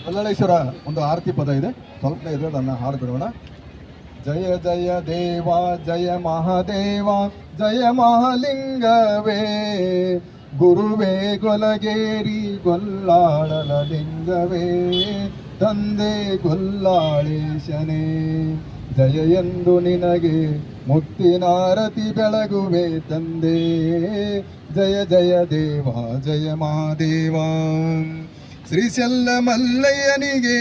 ಕಲ್ಲಳೇಶ್ವರ ಒಂದು ಆರತಿ ಪದ ಇದೆ, ಸ್ವಲ್ಪ ಇದೆ, ಅದನ್ನು ಹಾಡು ಬಿಡೋಣ. ಜಯ ಜಯ ದೇವ ಜಯ ಮಹಾದೇವ ಜಯ ಮಹಾಲಿಂಗವೇ, ಗುರುವೇ ಗೊಲಗೇರಿ ಗೊಲ್ಲಾಳನ ಲಿಂಗವೇ, ತಂದೆ ಗೊಲ್ಲಾಳೇಶನೇ ಜಯ ಎಂದು ನಿನಗೆ ಮುಕ್ತಿನಾರತಿ ಬೆಳಗುವೆ ತಂದೆ. ಜಯ ಜಯ ದೇವ ಜಯ ಮಹಾದೇವ. ಶ್ರೀಶೈಲ ಮಲ್ಲಯ್ಯನಿಗೆ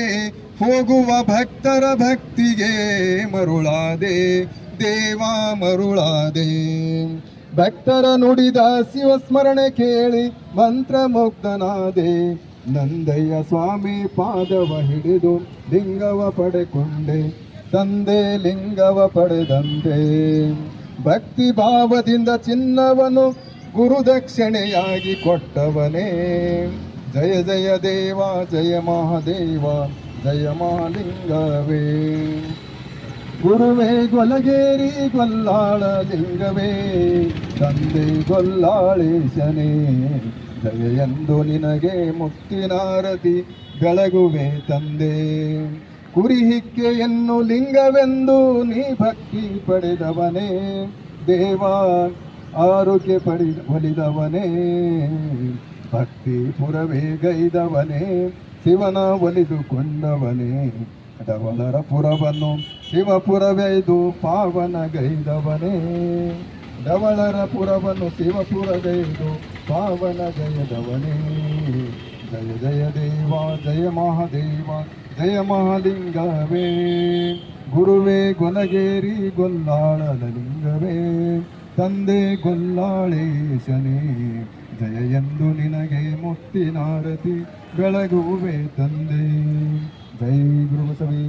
ಹೋಗುವ ಭಕ್ತರ ಭಕ್ತಿಗೆ ಮರುಳಾದೆ ದೇವ ಮರುಳಾದೆ. ಭಕ್ತರ ನುಡಿದ ಶಿವಸ್ಮರಣೆ ಕೇಳಿ ಮಂತ್ರಮುಗ್ಧನಾದೆ. ನಂದಯ್ಯ ಸ್ವಾಮಿ ಪಾದವ ಹಿಡಿದು ಲಿಂಗವ ಪಡೆಕೊಂಡೆ ತಂದೆ ಲಿಂಗವ ಪಡೆದಂತೆ. ಭಕ್ತಿ ಭಾವದಿಂದ ಚಿನ್ನವನು ಗುರುದಕ್ಷಿಣೆಯಾಗಿ ಕೊಟ್ಟವನೇ. ಜಯ ಜಯ ದೇವ ಜಯ ಮಹಾದೇವ ಜಯ ಮಹಾಲಿಂಗವೇ, ಗುರುವೇ ಗೊಲಗೇರಿ ಗೊಲ್ಲಾಳ ಲಿಂಗವೇ, ತಂದೆ ಗೊಲ್ಲಾಳೇಶನೇ ಜಯ ಎಂದು ನಿನಗೆ ಮುಕ್ತಿನಾರತಿ ಬೆಳಗುವೆ ತಂದೆ. ಕುರಿಹಿಕ್ಕೆಯನ್ನು ಲಿಂಗವೆಂದು ನೀ ಭಕ್ತಿ ಪಡೆದವನೇ ದೇವ, ಆರೋಗ್ಯ ಒಲಿದವನೇ, ಭಕ್ತಿ ಪುರವೇ ಗೈದವನೇ, ಶಿವನ ಒಲಿದುಕೊಂಡವನೇ. ಡವಳರ ಪುರವನ್ನು ಶಿವಪುರವೈದು ಪಾವನ ಗೈದವನೇ, ಡವಳರ ಪುರವನ್ನು ಶಿವಪುರಗೈದು ಪಾವನ ಗೈದವನೇ. ಜಯ ಜಯ ದೇವ ಜಯ ಮಹಾದೇವ ಜಯ ಮಹಾಲಿಂಗವೇ, ಗುರುವೇ ಗೊಲಗೇರಿ ಗೊಲ್ಲಾಳನ ಲಿಂಗವೇ, ತಂದೆ ಗೊಲ್ಲಾಳೇಶನೇ ಜಯ ಎಂದು ನಿನಗೆ ಮುಕ್ತಿನಾರತಿ ಬೆಳಗುವೆ ತಂದೆ. ಜೈ ಗುರು ಬಸವಿ.